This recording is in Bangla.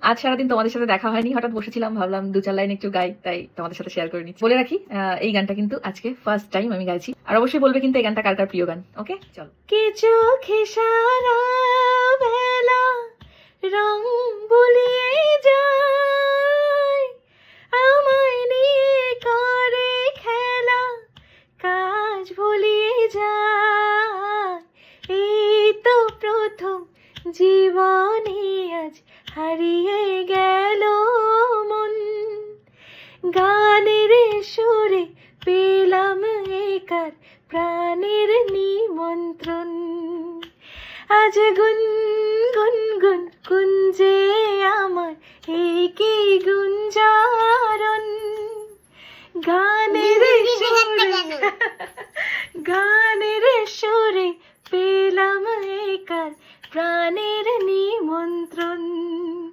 আজ সারাদিন তোমাদের সাথে দেখা হয়নি, হঠাৎ বসেছিলাম, ভাবলাম 2-4 লাইন একটু গাই, তাই তোমাদের সাথে শেয়ার করে নিচ্ছি। বলে রাখি, এই গানটা কিন্তু আজকে ফার্স্ট টাইম আমি গাইছি। আর অবশ্যই বলবে কিন্তু এই গানটা কার কার প্রিয় গান। ওকে, চলো। কে চোখে সারা বেলা রং বলিয়ে যায়, আমায় নিয়ে করে খেলা, কাজ ভুলিয়ে যায়। এই তো প্রথম জীবনে আজ হারিয়ে গেল মন, গানের সুরে পেলাম একার প্রাণের নিমন্ত্রণ। আজ গুন গুন গুন গুঞ্জে আমার এই কি গুঞ্জারণ, গানের সুরে গানের সুরে পেলাম একার